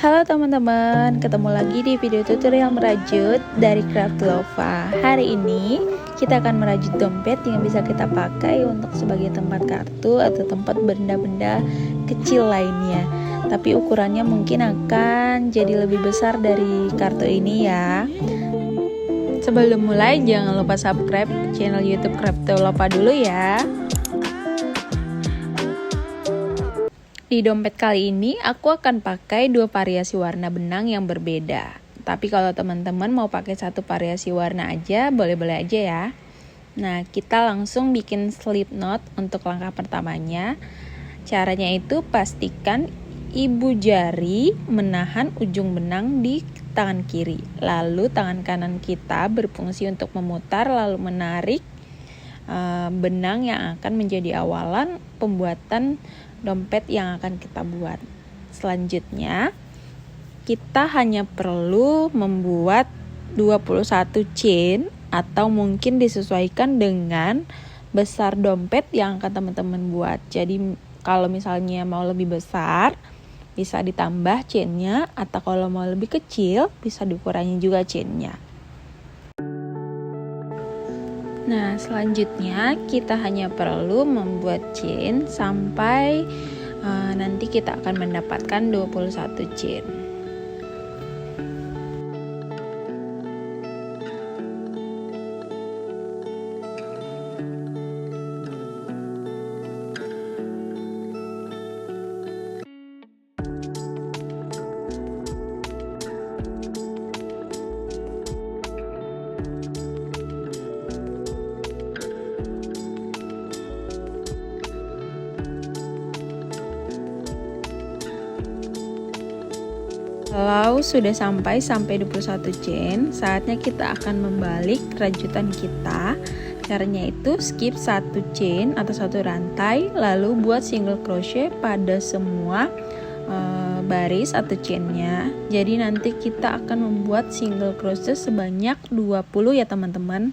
Halo teman-teman, ketemu lagi di video tutorial merajut dari Craftlova. Hari ini kita akan merajut dompet yang bisa kita pakai untuk sebagai tempat kartu atau tempat benda-benda kecil lainnya. Tapi ukurannya mungkin akan jadi lebih besar dari kartu ini ya. Sebelum mulai jangan lupa subscribe channel YouTube Craftlova dulu ya. Di dompet kali ini aku akan pakai dua variasi warna benang yang berbeda. Tapi kalau teman-teman mau pakai satu variasi warna aja, boleh-boleh aja ya. Nah, kita langsung bikin slip knot untuk langkah pertamanya. Caranya itu pastikan ibu jari menahan ujung benang di tangan kiri. Lalu tangan kanan kita berfungsi untuk memutar lalu menarik benang yang akan menjadi awalan pembuatan dompet yang akan kita buat. Selanjutnya kita hanya perlu membuat 21 chain atau mungkin disesuaikan dengan besar dompet yang akan teman-teman buat. Jadi kalau misalnya mau lebih besar bisa ditambah chainnya, atau kalau mau lebih kecil bisa dikurangi juga chainnya. Nah, selanjutnya kita hanya perlu membuat chain sampai nanti kita akan mendapatkan 21 chain. Kalau sudah sampai 21 chain, saatnya kita akan membalik rajutan kita. Caranya itu skip satu chain atau satu rantai, lalu buat single crochet pada semua baris atau chainnya. Jadi nanti kita akan membuat single crochet sebanyak 20 ya teman-teman.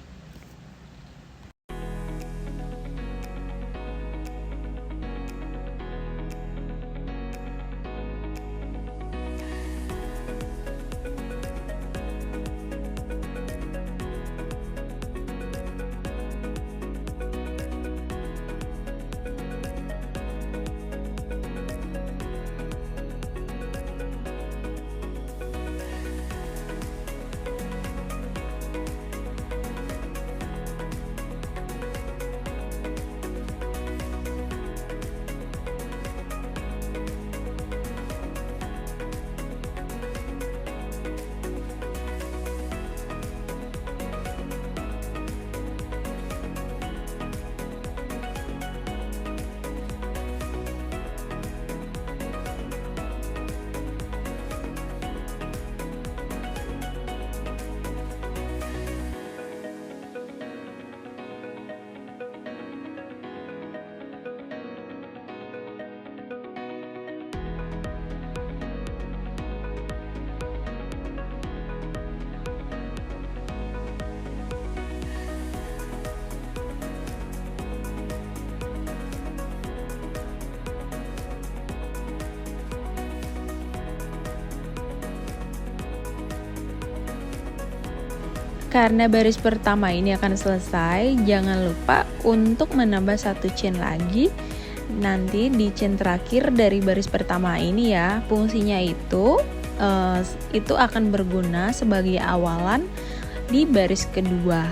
Karena baris pertama ini akan selesai, jangan lupa untuk menambah satu chain lagi nanti di chain terakhir dari baris pertama ini ya. Fungsinya itu akan berguna sebagai awalan di baris kedua.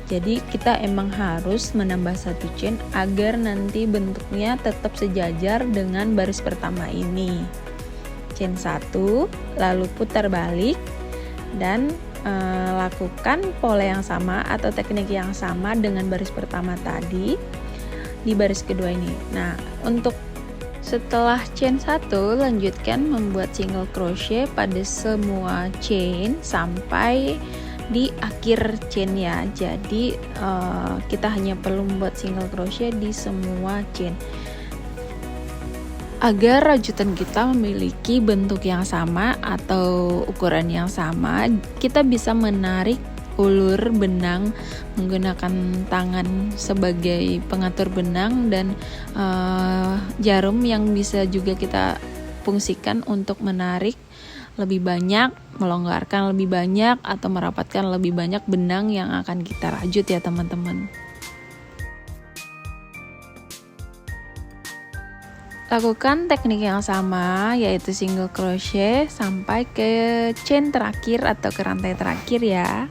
Jadi kita emang harus menambah satu chain agar nanti bentuknya tetap sejajar dengan baris pertama ini. Chain 1, lalu putar balik dan lakukan pola yang sama atau teknik yang sama dengan baris pertama tadi di baris kedua ini. Nah, untuk setelah chain 1 lanjutkan membuat single crochet pada semua chain sampai di akhir chain ya. Jadi kita hanya perlu membuat single crochet di semua chain agar rajutan kita memiliki bentuk yang sama atau ukuran yang sama. Kita bisa menarik ulur benang menggunakan tangan sebagai pengatur benang dan jarum yang bisa juga kita fungsikan untuk menarik lebih banyak, melonggarkan lebih banyak, atau merapatkan lebih banyak benang yang akan kita rajut ya teman-teman. Lakukan teknik yang sama, yaitu single crochet sampai ke chain terakhir atau ke rantai terakhir ya.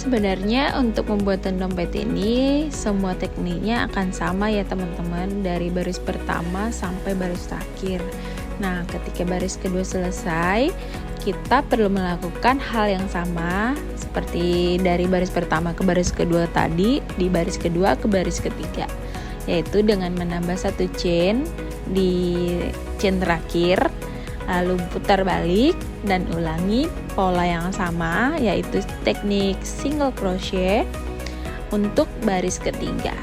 Sebenarnya untuk pembuatan dompet ini semua tekniknya akan sama ya teman-teman, dari baris pertama sampai baris terakhir. Nah, ketika baris kedua selesai, kita perlu melakukan hal yang sama seperti dari baris pertama ke baris kedua tadi, di baris kedua ke baris ketiga, yaitu dengan menambah satu chain di chain terakhir, lalu putar balik dan ulangi pola yang sama, yaitu teknik single crochet untuk baris ketiga.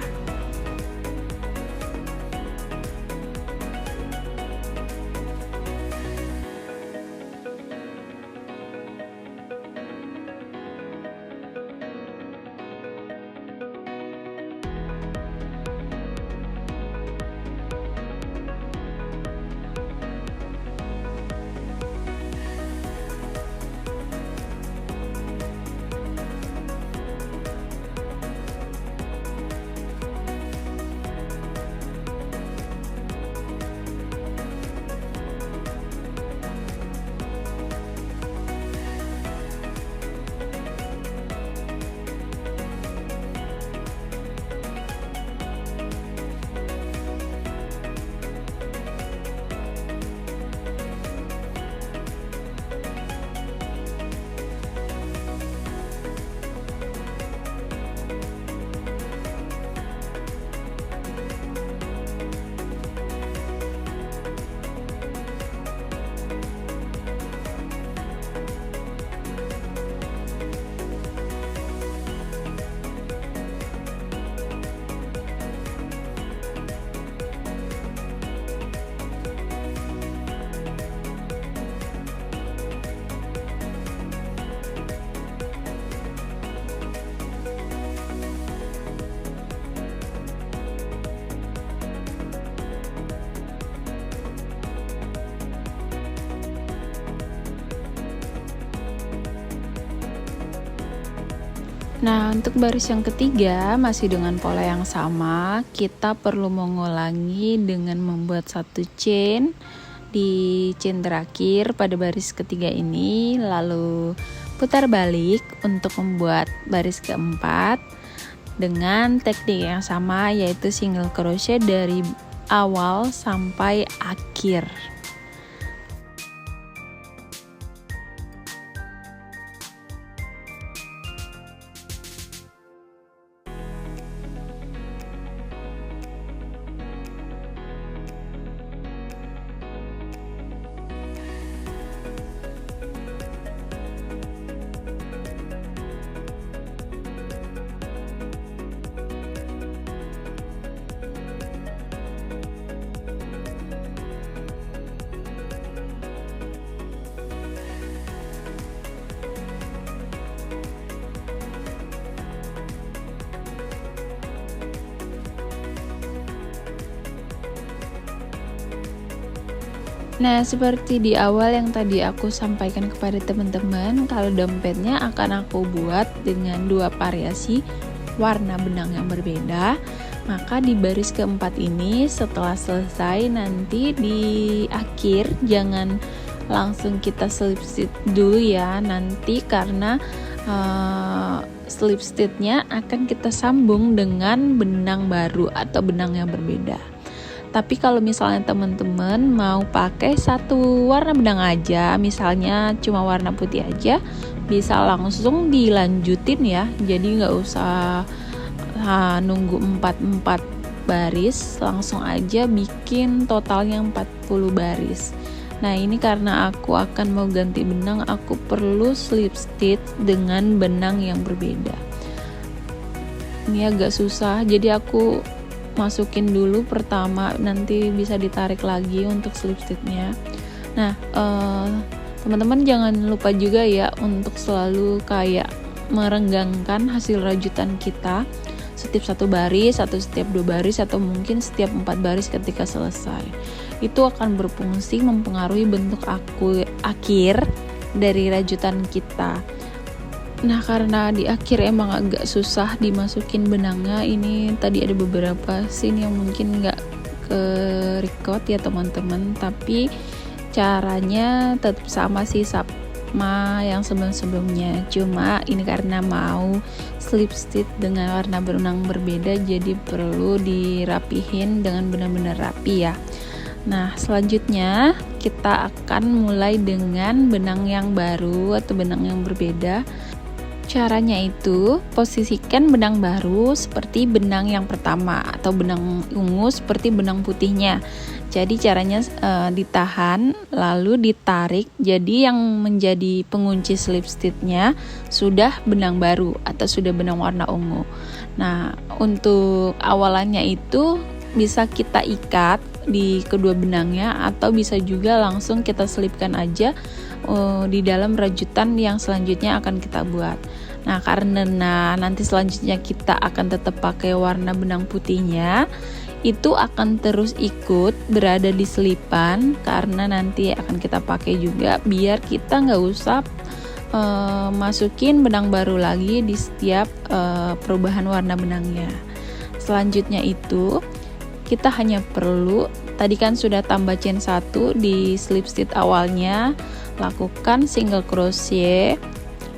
Nah, untuk baris yang ketiga masih dengan pola yang sama, kita perlu mengulangi dengan membuat satu chain di chain terakhir pada baris ketiga ini, lalu putar balik untuk membuat baris keempat dengan teknik yang sama, yaitu single crochet dari awal sampai akhir. Nah, seperti di awal yang tadi aku sampaikan kepada teman-teman, kalau dompetnya akan aku buat dengan 2 variasi warna benang yang berbeda. Maka di baris keempat ini setelah selesai, nanti di akhir jangan langsung kita slip stitch dulu ya, nanti karena slip stitchnya akan kita sambung dengan benang baru atau benang yang berbeda. Tapi kalau misalnya teman-teman mau pakai satu warna benang aja, misalnya cuma warna putih aja, bisa langsung dilanjutin ya. Jadi nggak usah nunggu 4 baris, langsung aja bikin totalnya 40 baris. Nah, ini karena aku akan mau ganti benang, aku perlu slip stitch dengan benang yang berbeda. Ini agak susah, jadi aku masukin dulu pertama, nanti bisa ditarik lagi untuk slip stitchnya. Nah, teman-teman jangan lupa juga ya untuk selalu kayak merenggangkan hasil rajutan kita setiap 1 baris atau setiap 2 baris atau mungkin setiap 4 baris ketika selesai. Itu akan berfungsi mempengaruhi bentuk akhir dari rajutan kita. Nah, karena di akhir emang agak susah dimasukin benangnya, ini tadi ada beberapa scene yang mungkin nggak ke record ya teman-teman, tapi caranya tetap sama sih sama yang sebelum-sebelumnya. Cuma ini karena mau slip stitch dengan warna benang berbeda, jadi perlu dirapihin dengan benar-benar rapi ya. Nah, selanjutnya kita akan mulai dengan benang yang baru atau benang yang berbeda. Caranya itu, posisikan benang baru seperti benang yang pertama atau benang ungu seperti benang putihnya. Jadi caranya ditahan lalu ditarik, jadi yang menjadi pengunci slip stitchnya sudah benang baru atau sudah benang warna ungu. Nah, untuk awalannya itu bisa kita ikat di kedua benangnya atau bisa juga langsung kita selipkan aja di dalam rajutan yang selanjutnya akan kita buat. Nah, karena nanti selanjutnya kita akan tetap pakai warna benang putihnya, itu akan terus ikut berada di selipan karena nanti akan kita pakai juga, biar kita nggak usah masukin benang baru lagi di setiap perubahan warna benangnya. Selanjutnya itu kita hanya perlu, tadi kan sudah tambah chain 1 di slip stitch awalnya, lakukan single crochet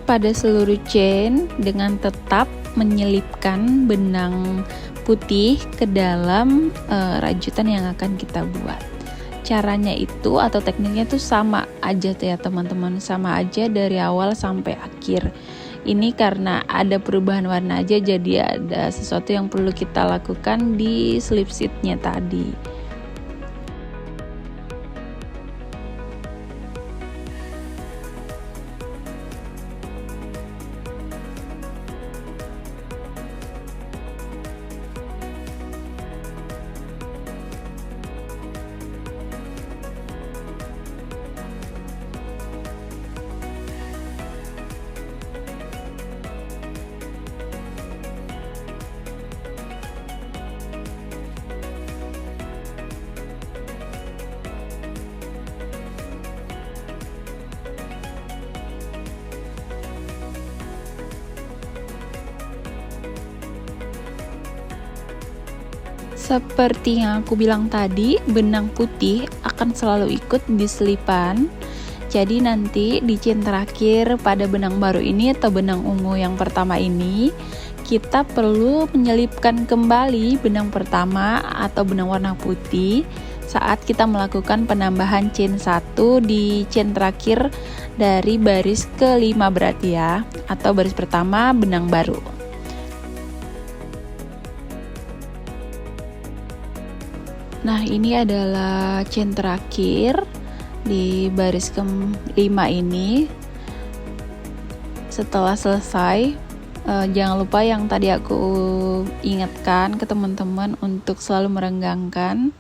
pada seluruh chain dengan tetap menyelipkan benang putih ke dalam rajutan yang akan kita buat. Caranya itu atau tekniknya itu sama aja ya teman-teman, sama aja dari awal sampai akhir. Ini karena ada perubahan warna aja, jadi ada sesuatu yang perlu kita lakukan di slip stitchnya tadi. Seperti yang aku bilang tadi, benang putih akan selalu ikut di selipan. Jadi nanti di chain terakhir pada benang baru ini atau benang ungu yang pertama ini, kita perlu menyelipkan kembali benang pertama atau benang warna putih saat kita melakukan penambahan chain 1 di chain terakhir dari baris ke-5 berarti ya, atau baris pertama benang baru. Nah, ini adalah chain terakhir di baris ke-5 ini. Setelah selesai, jangan lupa yang tadi aku ingatkan ke teman-teman untuk selalu merenggangkan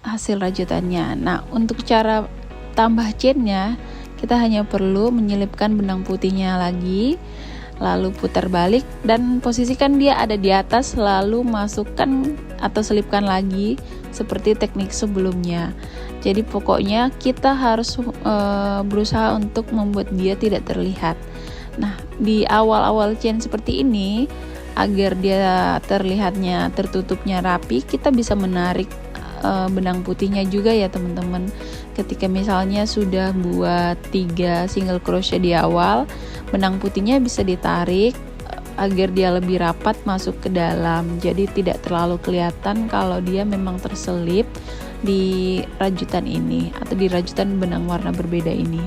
hasil rajutannya. Nah, untuk cara tambah chainnya, kita hanya perlu menyelipkan benang putihnya lagi, lalu putar balik dan posisikan dia ada di atas, lalu masukkan atau selipkan lagi seperti teknik sebelumnya. Jadi pokoknya kita harus berusaha untuk membuat dia tidak terlihat. Nah, di awal-awal chain seperti ini, agar dia terlihatnya tertutupnya rapi, kita bisa menarik benang putihnya juga ya teman-teman. Ketika misalnya sudah buat 3 single crochet di awal, benang putihnya bisa ditarik agar dia lebih rapat masuk ke dalam, jadi tidak terlalu kelihatan kalau dia memang terselip di rajutan ini atau di rajutan benang warna berbeda ini.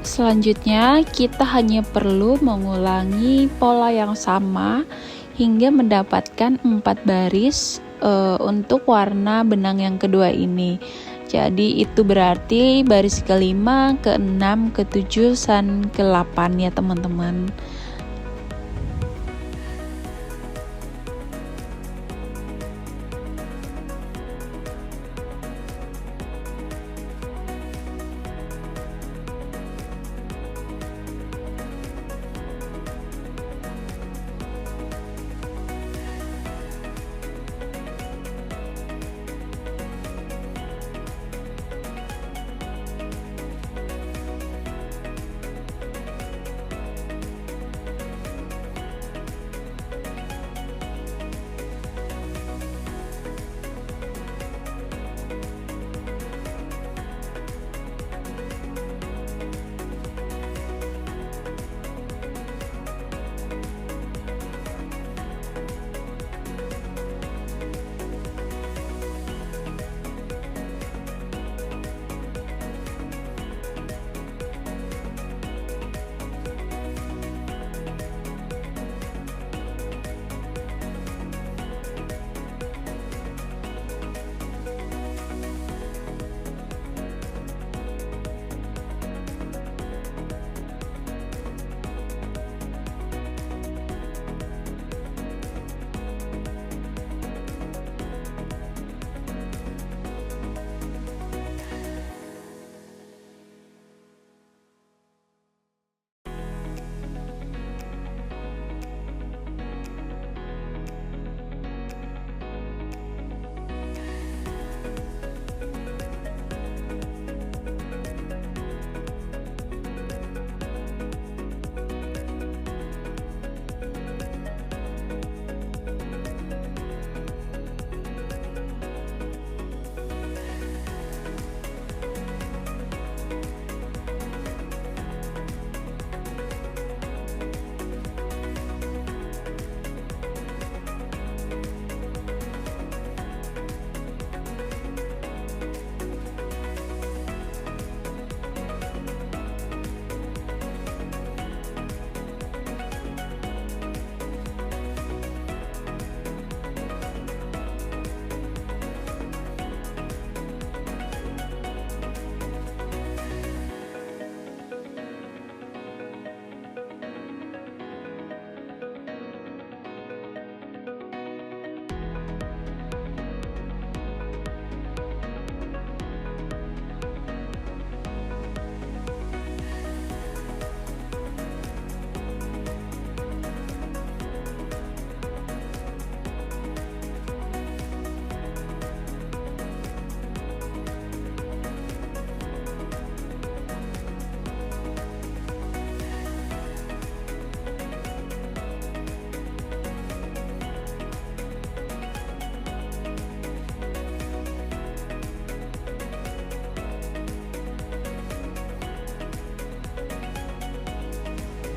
Selanjutnya kita hanya perlu mengulangi pola yang sama hingga mendapatkan 4 baris untuk warna benang yang kedua ini. Jadi itu berarti baris ke-5, ke-6, ke-7, dan ke-8 ya teman-teman.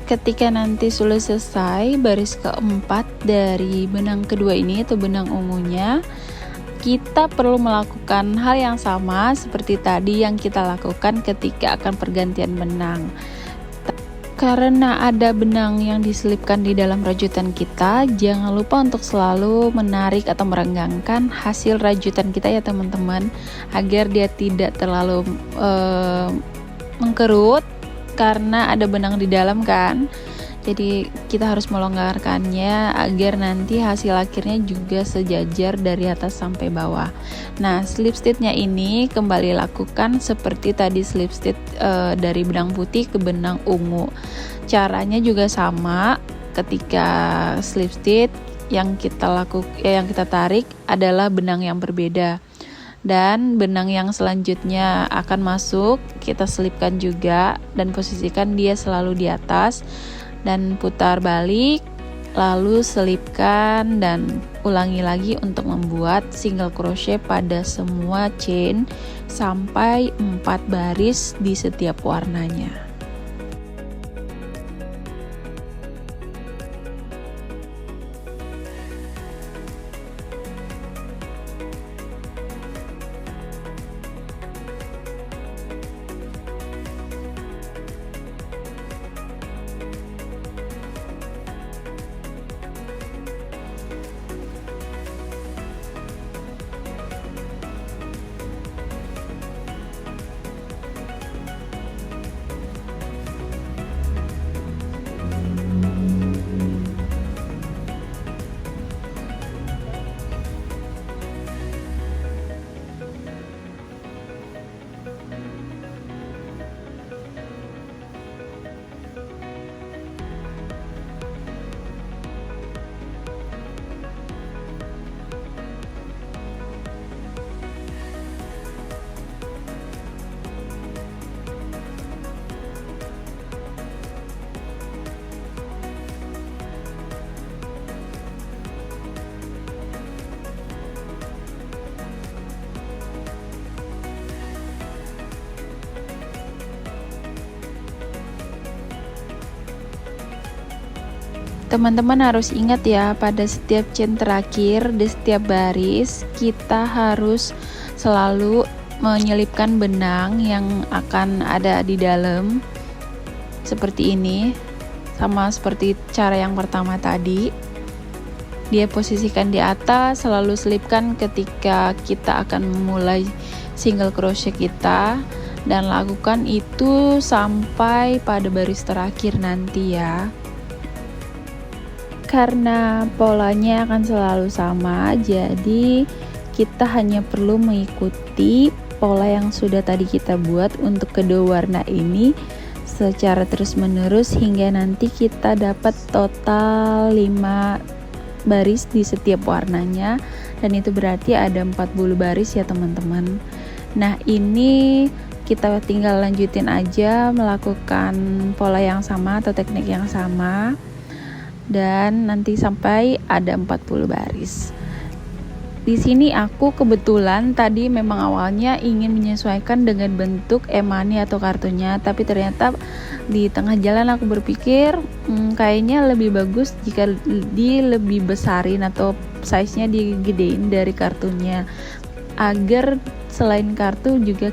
Ketika nanti sudah selesai baris keempat dari benang kedua ini atau benang ungunya, kita perlu melakukan hal yang sama seperti tadi yang kita lakukan ketika akan pergantian benang. Karena ada benang yang diselipkan di dalam rajutan kita, jangan lupa untuk selalu menarik atau merenggangkan hasil rajutan kita ya teman-teman, agar dia tidak terlalu mengkerut karena ada benang di dalam kan. Jadi kita harus melonggarkannya agar nanti hasil akhirnya juga sejajar dari atas sampai bawah. Nah, slip stitchnya ini kembali lakukan seperti tadi slip stitch dari benang putih ke benang ungu. Caranya juga sama. Ketika slip stitch yang kita tarik adalah benang yang berbeda. Dan benang yang selanjutnya akan masuk, kita selipkan juga dan posisikan dia selalu di atas dan putar balik, lalu selipkan dan ulangi lagi untuk membuat single crochet pada semua chain sampai 4 baris di setiap warnanya. Teman-teman harus ingat ya, pada setiap chain terakhir di setiap baris kita harus selalu menyelipkan benang yang akan ada di dalam seperti ini, sama seperti cara yang pertama tadi. Dia posisikan di atas, selalu selipkan ketika kita akan memulai single crochet kita, dan lakukan itu sampai pada baris terakhir nanti ya. Karena polanya akan selalu sama, jadi kita hanya perlu mengikuti pola yang sudah tadi kita buat untuk kedua warna ini secara terus-menerus hingga nanti kita dapat total 5 baris di setiap warnanya, dan itu berarti ada 40 baris ya teman-teman. Nah, ini kita tinggal lanjutin aja melakukan pola yang sama atau teknik yang sama, dan nanti sampai ada 40 baris. Di sini aku kebetulan tadi memang awalnya ingin menyesuaikan dengan bentuk e-money atau kartunya, tapi ternyata di tengah jalan aku berpikir kayaknya lebih bagus jika lebih besarin atau size-nya digedein dari kartunya, agar selain kartu juga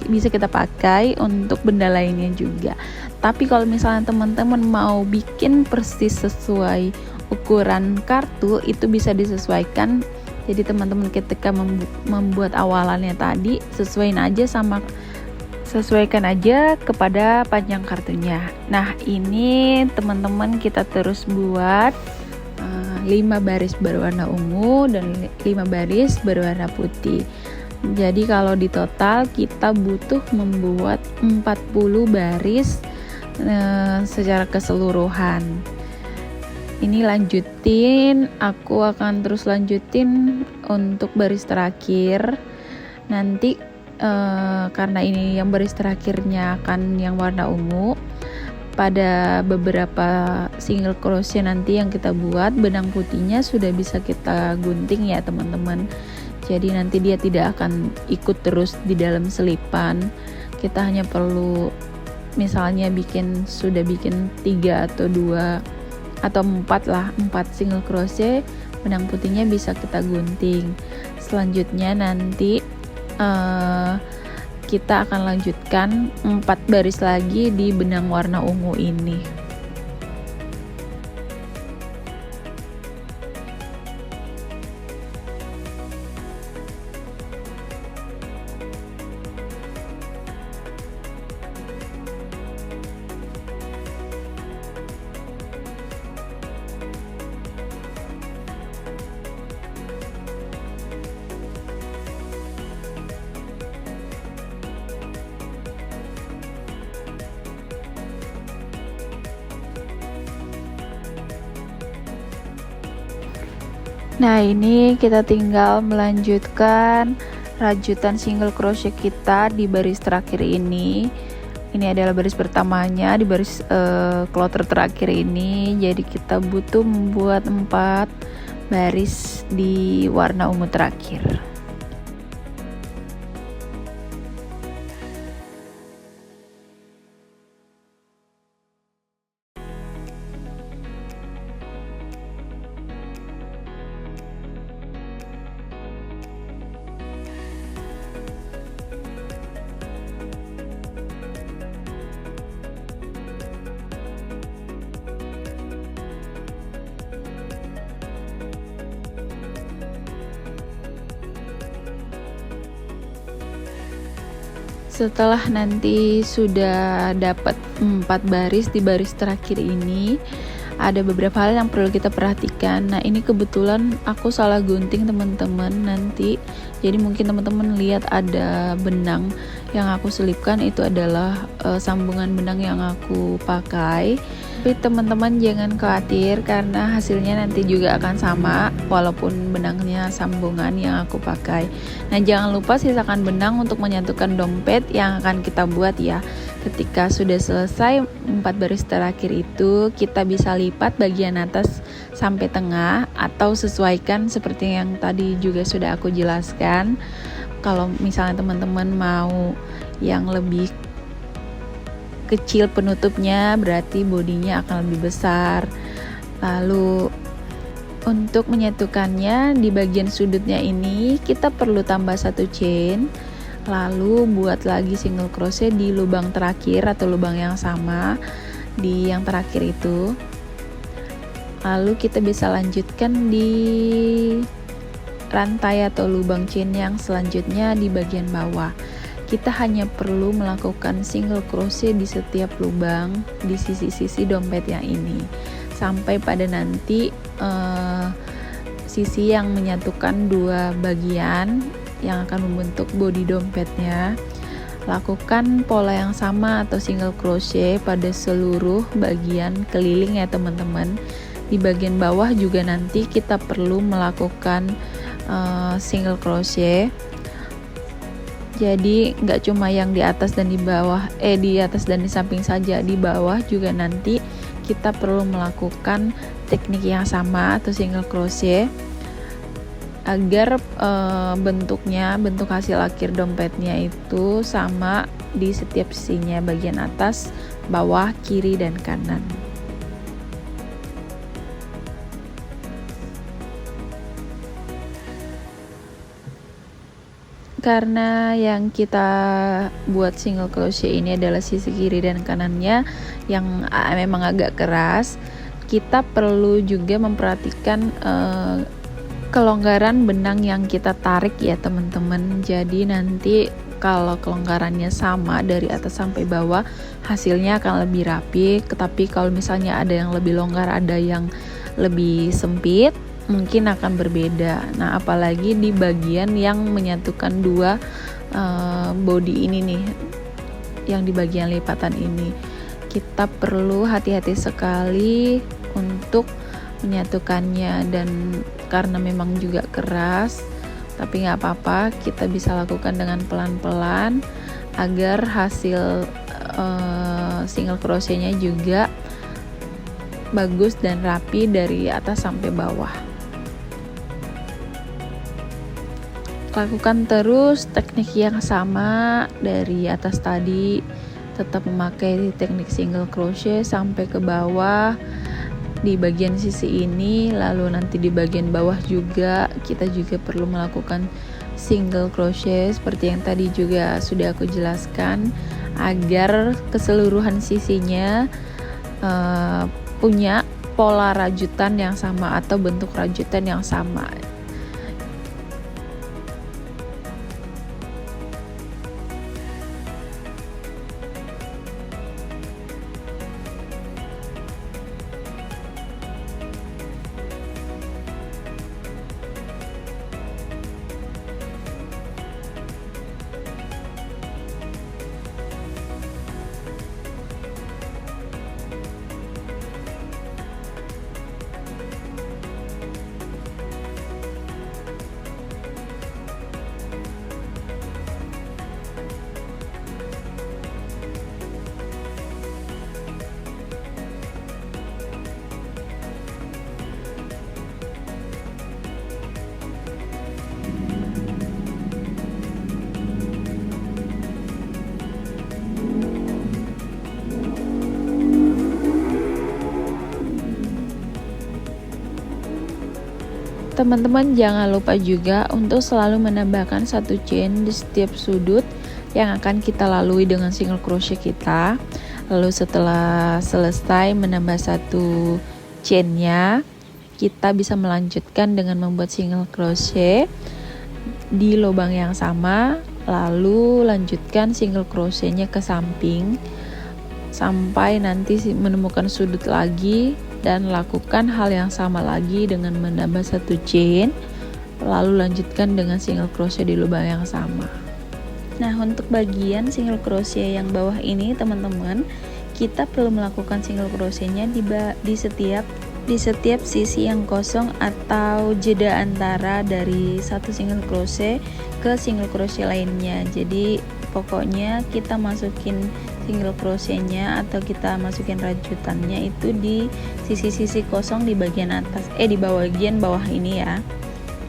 bisa kita pakai untuk benda lainnya juga. Tapi kalau misalnya teman-teman mau bikin persis sesuai ukuran kartu, itu bisa disesuaikan. Jadi teman-teman ketika membuat awalannya tadi sesuaikan aja kepada panjang kartunya. Nah, ini teman-teman kita terus buat 5 baris berwarna ungu dan 5 baris berwarna putih. Jadi kalau di total kita butuh membuat 40 baris secara keseluruhan. Ini lanjutin, aku akan terus lanjutin untuk baris terakhir. Nanti karena ini yang baris terakhirnya akan yang warna ungu, pada beberapa single crochet nanti yang kita buat, benang putihnya sudah bisa kita gunting ya teman-teman. Jadi nanti dia tidak akan ikut terus di dalam selipan. Kita hanya perlu misalnya sudah bikin 3 atau 2 atau 4 single crochet, benang putihnya bisa kita gunting. Selanjutnya nanti kita akan lanjutkan 4 baris lagi di benang warna ungu ini. Nah, ini kita tinggal melanjutkan rajutan single crochet kita di baris terakhir ini. Ini adalah baris pertamanya di baris kloter terakhir ini. Jadi kita butuh membuat 4 baris di warna ungu terakhir. Setelah nanti sudah dapat 4 baris di baris terakhir ini, ada beberapa hal yang perlu kita perhatikan. Nah, ini kebetulan aku salah gunting teman-teman nanti. Jadi mungkin teman-teman lihat ada benang yang aku selipkan, itu adalah sambungan benang yang aku pakai. Tapi teman-teman jangan khawatir karena hasilnya nanti juga akan sama walaupun benangnya sambungan yang aku pakai. Nah, jangan lupa sisakan benang untuk menyatukan dompet yang akan kita buat ya. Ketika sudah selesai 4 baris terakhir itu, kita bisa lipat bagian atas sampai tengah atau sesuaikan seperti yang tadi juga sudah aku jelaskan. Kalau misalnya teman-teman mau yang lebih kecil penutupnya, berarti bodinya akan lebih besar. Lalu untuk menyatukannya di bagian sudutnya ini kita perlu tambah 1 chain, lalu buat lagi single crochet di lubang terakhir atau lubang yang sama di yang terakhir itu. Lalu kita bisa lanjutkan di rantai atau lubang chain yang selanjutnya di bagian bawah. Kita hanya perlu melakukan single crochet di setiap lubang di sisi-sisi dompet yang ini sampai pada nanti sisi yang menyatukan dua bagian yang akan membentuk bodi dompetnya. Lakukan pola yang sama atau single crochet pada seluruh bagian keliling ya teman-teman. Di bagian bawah juga nanti kita perlu melakukan single crochet. Jadi nggak cuma yang di atas dan di bawah, di atas dan di samping saja, di bawah juga nanti kita perlu melakukan teknik yang sama atau single crochet agar bentuk hasil akhir dompetnya itu sama di setiap sisinya, bagian atas, bawah, kiri, dan kanan. Karena yang kita buat single crochet ini adalah sisi kiri dan kanannya yang memang agak keras, kita perlu juga memperhatikan kelonggaran benang yang kita tarik ya teman-teman. Jadi nanti kalau kelonggarannya sama dari atas sampai bawah, hasilnya akan lebih rapi. Tapi kalau misalnya ada yang lebih longgar, ada yang lebih sempit, mungkin akan berbeda. Nah, apalagi di bagian yang menyatukan dua body ini nih, yang di bagian lipatan ini, kita perlu hati-hati sekali untuk menyatukannya. Dan karena memang juga keras, tapi nggak apa-apa, kita bisa lakukan dengan pelan-pelan agar hasil single crochetnya juga bagus dan rapi dari atas sampai bawah. Lakukan terus teknik yang sama dari atas tadi, tetap memakai teknik single crochet sampai ke bawah di bagian sisi ini. Lalu nanti di bagian bawah juga kita juga perlu melakukan single crochet seperti yang tadi juga sudah aku jelaskan, agar keseluruhan sisinya punya pola rajutan yang sama atau bentuk rajutan yang sama. Teman-teman jangan lupa juga untuk selalu menambahkan 1 chain di setiap sudut yang akan kita lalui dengan single crochet kita. Lalu setelah selesai menambah 1 chainnya, kita bisa melanjutkan dengan membuat single crochet di lubang yang sama, lalu lanjutkan single crochetnya ke samping sampai nanti menemukan sudut lagi, dan lakukan hal yang sama lagi dengan menambah 1 chain, lalu lanjutkan dengan single crochet di lubang yang sama. Nah, untuk bagian single crochet yang bawah ini teman-teman, kita perlu melakukan single crochetnya di setiap sisi yang kosong atau jeda antara dari satu single crochet ke single crochet lainnya. Jadi pokoknya kita masukin single crochetnya atau kita masukin rajutannya itu di sisi-sisi kosong di bagian atas, di bagian bawah ini ya.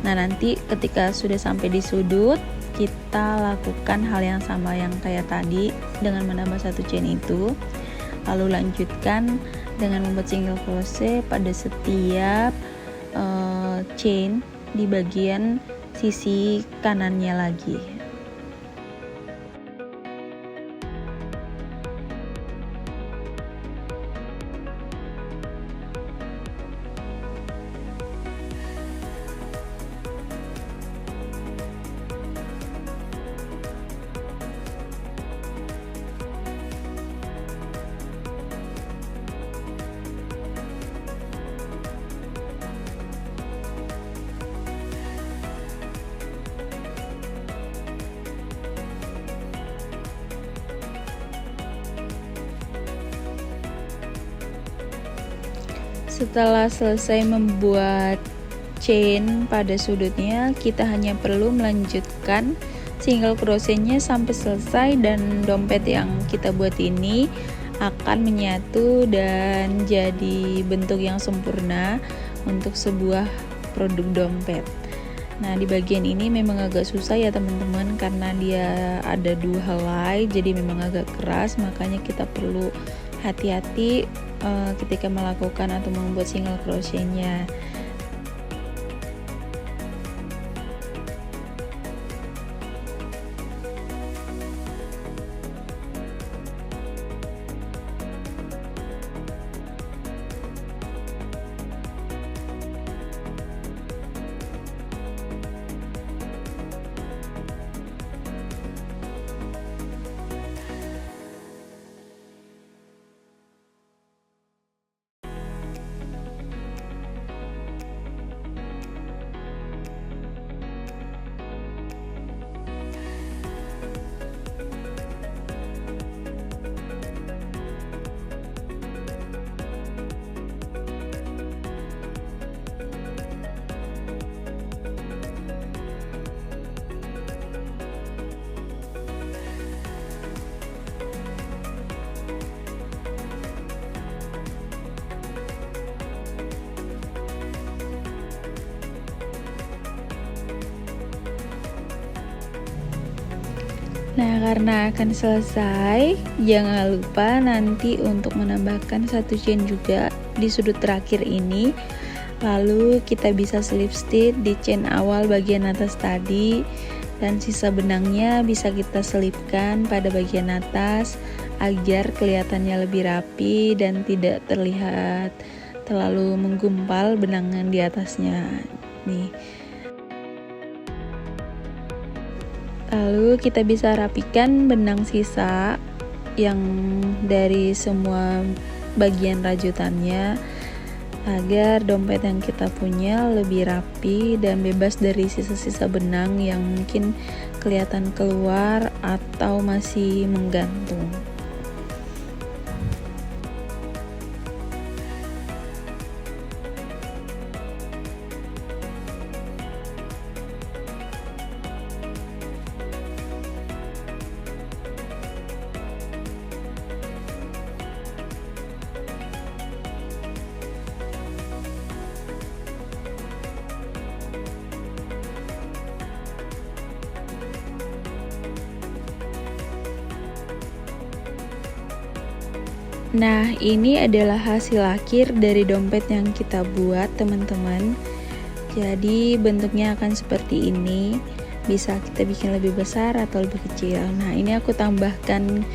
Nah, nanti ketika sudah sampai di sudut, kita lakukan hal yang sama yang kayak tadi dengan menambah 1 chain itu, lalu lanjutkan dengan membuat single crochet pada setiap chain di bagian sisi kanannya lagi. Setelah selesai membuat chain pada sudutnya, kita hanya perlu melanjutkan single crochetnya sampai selesai dan dompet yang kita buat ini akan menyatu dan jadi bentuk yang sempurna untuk sebuah produk dompet. Nah, di bagian ini memang agak susah ya teman-teman, karena dia ada 2 helai, jadi memang agak keras, makanya kita perlu hati-hati ketika melakukan atau membuat single crochetnya. Nah, karena akan selesai, jangan lupa nanti untuk menambahkan 1 chain juga di sudut terakhir ini. Lalu kita bisa slip stitch di chain awal bagian atas tadi, dan sisa benangnya bisa kita selipkan pada bagian atas agar kelihatannya lebih rapi dan tidak terlihat terlalu menggumpal benangan di atasnya nih. Lalu kita bisa rapikan benang sisa yang dari semua bagian rajutannya agar dompet yang kita punya lebih rapi dan bebas dari sisa-sisa benang yang mungkin kelihatan keluar atau masih menggantung. Nah, ini adalah hasil akhir dari dompet yang kita buat, teman-teman. Jadi bentuknya akan seperti ini. Bisa kita bikin lebih besar atau lebih kecil. Nah, ini aku tambahkan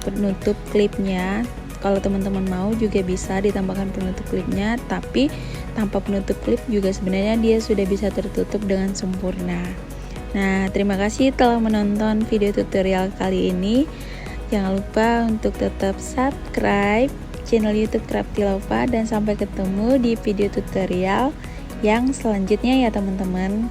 penutup klipnya. Kalau teman-teman mau juga bisa ditambahkan penutup klipnya, tapi tanpa penutup klip juga sebenarnya dia sudah bisa tertutup dengan sempurna. Nah, terima kasih telah menonton video tutorial kali ini. Jangan lupa untuk tetap subscribe channel YouTube Crafty Lova, dan sampai ketemu di video tutorial yang selanjutnya ya teman-teman.